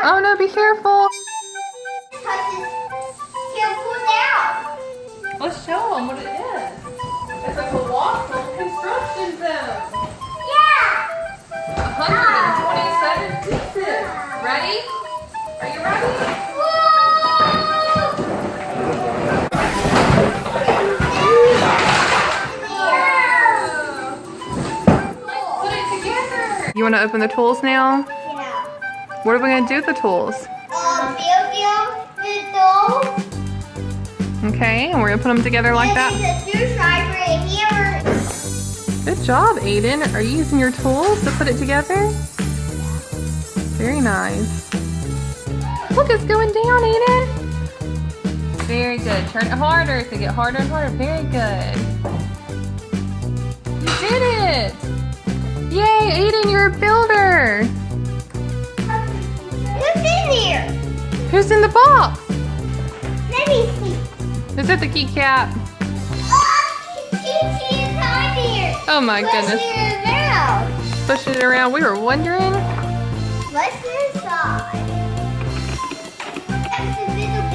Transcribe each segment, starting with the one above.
Oh no, be careful. Let's show them what it is. It's like a walk-on construction zone. Yeah! 127 pieces. Ready? Are you ready? Put it together. You want to open the tools now? Yeah. What are we going to do with the tools? Okay, and we're going to put them together like that. Good job, Aiden. Are you using your tools to put it together? Very nice. Look, it's going down, Aiden. Very good. Turn it harder to get harder and harder. Very good. You did it! Yay, Aiden, you're a builder. Who's in here? Who's in the box? Let me see. Is it the keycap? She's on here. Oh my goodness. Push it around. Pushing it around. We were wondering. What's inside?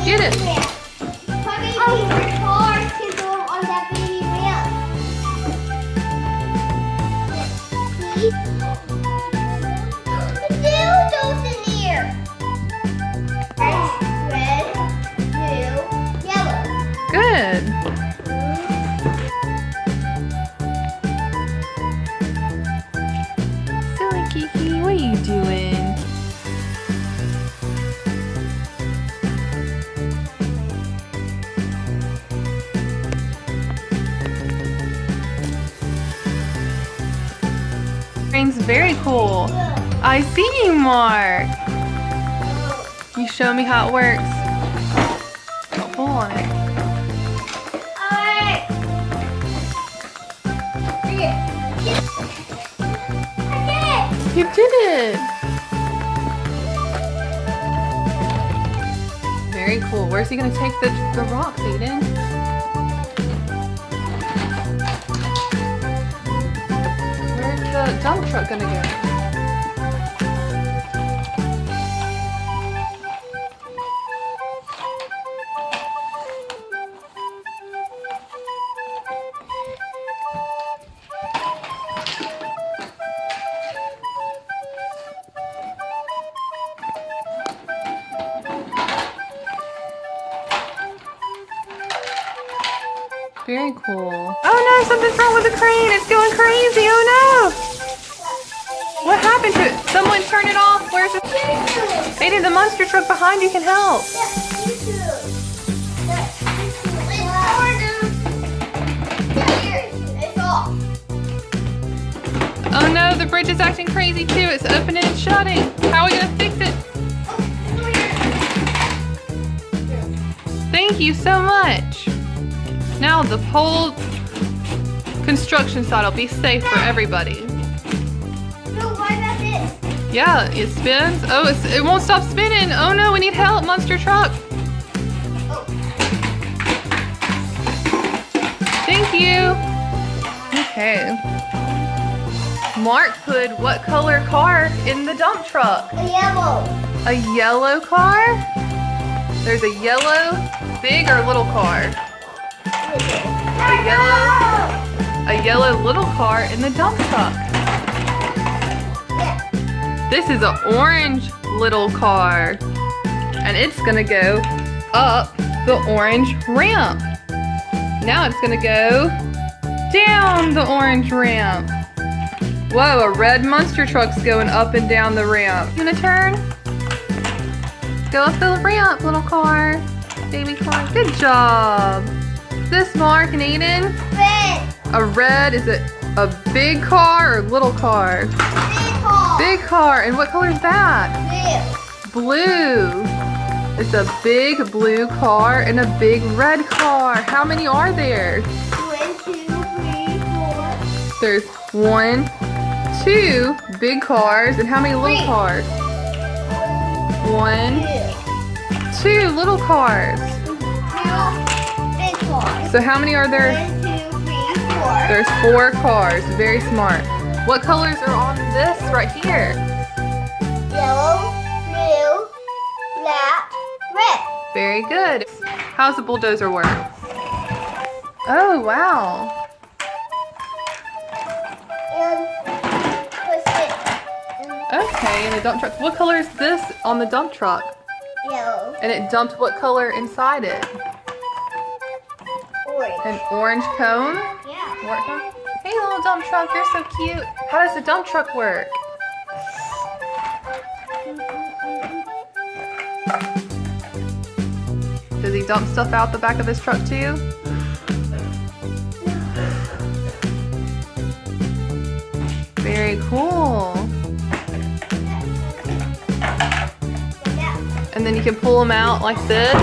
Get it. Probably your cars can go on that baby ramp. See? The dildos in here. Red, blue, yellow. Good. Silly Kiki, what are you doing? Train's very cool. I see you, Mark. You show me how it works. Don't pull on it. Alright. You did it. Very cool. Where's he gonna take the rocks, Aiden? Where's the dump truck gonna go? Very cool. Oh no, something's wrong with the crane. It's going crazy. Oh no. What happened to it? Someone turn it off. Where's it? Aiden, the monster truck behind you can help. Oh no, the bridge is acting crazy too. It's opening and shutting. How are we gonna fix it? Thank you so much. Now the whole construction site will be safe for everybody. No, what about this? Yeah, it spins. Oh, it won't stop spinning. Oh no, we need help, monster truck. Oh. Thank you. Okay. Mark put what color car in the dump truck? A yellow. A yellow car? There's a yellow, big or little car? A yellow little car in the dump truck. Yeah. This is an orange little car. And it's gonna go up the orange ramp. Now it's gonna go down the orange ramp. Whoa, a red monster truck's going up and down the ramp. You gonna turn? Go up the ramp, little car. Baby car. Good job. This Mark and Aiden? Red. A red, is it a big car or little car? Big car. Big car. And what color is that? Blue. Blue. It's a big blue car and a big red car. How many are there? 1, 2, 3, 4. There's 1, 2 big cars and how many little 3. cars? 1, 2. 2 little cars. 2 big cars. So how many are there? 1, 2, 3, 4. There's 4 cars. Very smart. What colors are on this right here? Yellow, blue, Very good. How's the bulldozer work? Oh, wow. And push it. Okay, and the dump truck. What color is this on the dump truck? Yellow. And it dumped what color inside it? Orange. An orange cone? Yeah. Orange cone? Hey, little dump truck, you're so cute. How does the dump truck work? Does he dump stuff out the back of his truck too? Very cool. And then you can pull them out like this.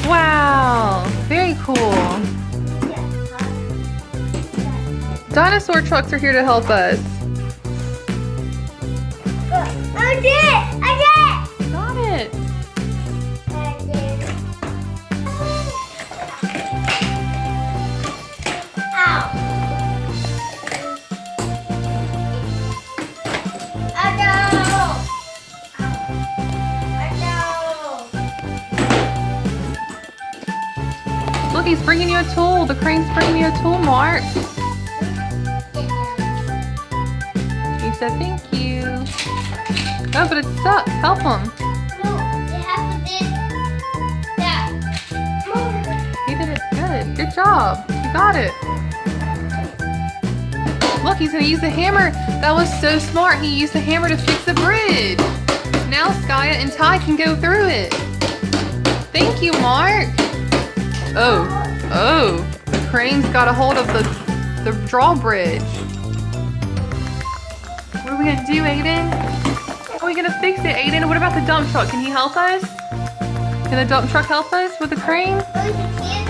Wow, very cool. Dinosaur trucks are here to help us. I did! I did! Got it. I did. Ow! I know! I know! Look, he's bringing you a tool. The crane's bringing you a tool, Mark. He said thank you. Oh, but it's stuck. Help him. No, you have to do that. He did it good. Good job. You got it. Look, he's going to use the hammer. That was so smart. He used the hammer to fix the bridge. Now Skya and Ty can go through it. Thank you, Mark. Oh, the crane's got a hold of the drawbridge. What are we gonna do, Aiden? How are we gonna fix it, Aiden? What about the dump truck? Can he help us? Can the dump truck help us with the crane? Oh, you can't.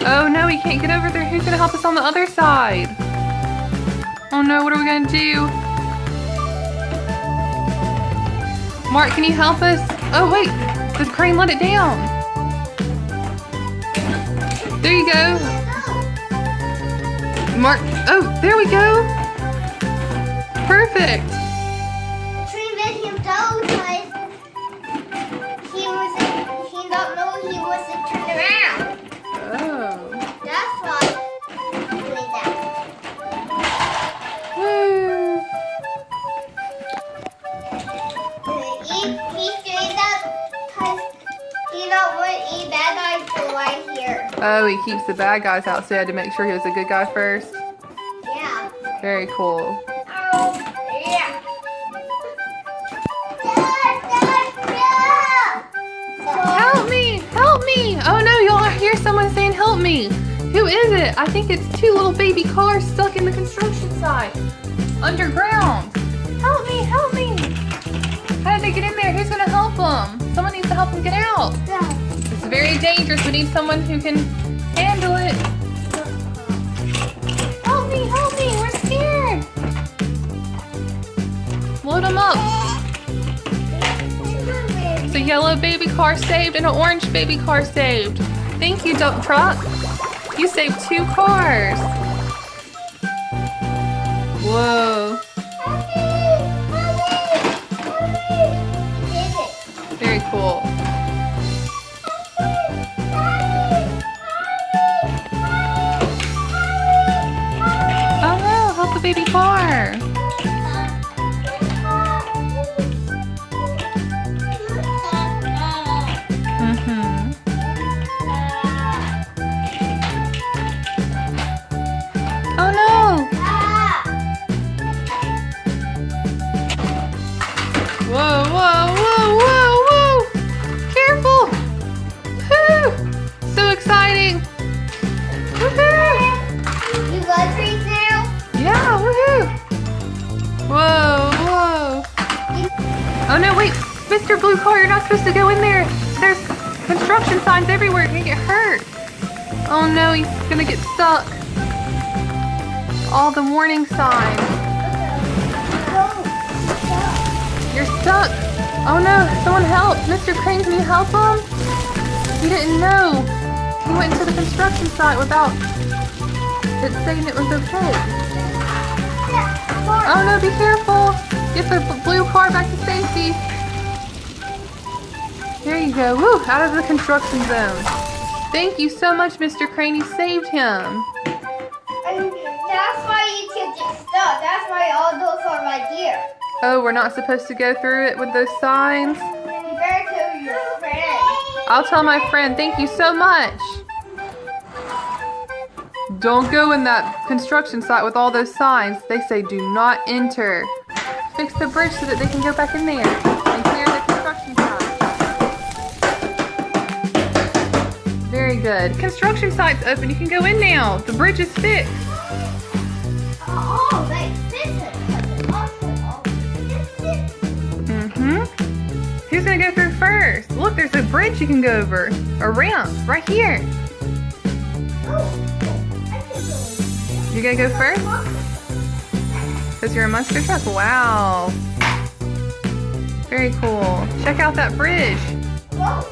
Oh no, he can't get over there. Who's gonna help us on the other side? Oh no, what are we gonna do? Mark, can you help us? Oh wait, the crane let it down. There you go. Mark, oh, there we go. Perfect. The tree made him go because he don't know he was to turn around. Oh. That's why he's doing that. Woo. He's doing that because he don't want any bad guys to lie here. Oh, he keeps the bad guys out, so he had to make sure he was a good guy first. Yeah. Very cool. Oh, yeah. Help me! Help me! Oh no, y'all hear someone saying help me. Who is it? I think it's two little baby cars stuck in the construction site. Underground. Help me! Help me! How did they get in there? Who's gonna help them? Someone needs to help them get out. It's very dangerous. We need someone who can handle it. Help me! Help me! We're scared. Load them up. It's a yellow baby car saved and an orange baby car saved. Thank you, dump truck. You saved 2 cars. Whoa. Very cool. Oh no, help the baby car. Oh no! Whoa, whoa, whoa, whoa, whoa! Careful! Woo! So exciting! Woohoo! You got trees now? Yeah, woohoo! Whoa, whoa! Oh no, wait! Mr. Blue Car, you're not supposed to go in there! There's construction signs everywhere, you're gonna get hurt! Oh no, he's gonna get stuck! All the warning signs. You're stuck! Oh no, someone help! Mr. Crane, can you help him? He didn't know! He went into the construction site without it saying it was okay. Oh no, be careful! Get the blue car back to safety. There you go. Woo, out of the construction zone. Thank you so much, Mr. Crane. You saved him. And that's why you can get stuck. That's why all those are right here. Oh, we're not supposed to go through it with those signs? You better tell your friend. I'll tell my friend. Thank you so much. Don't go in that construction site with all those signs. They say do not enter. Fix the bridge so that they can go back in there and clear the construction site. Very good. Construction site's open. You can go in now. The bridge is fixed. Oh, they fix it. Who's gonna go through first? Look, there's a bridge you can go over. A ramp right here. You gonna go first? Because you're a monster truck? Wow. Very cool. Check out that bridge. Whoa.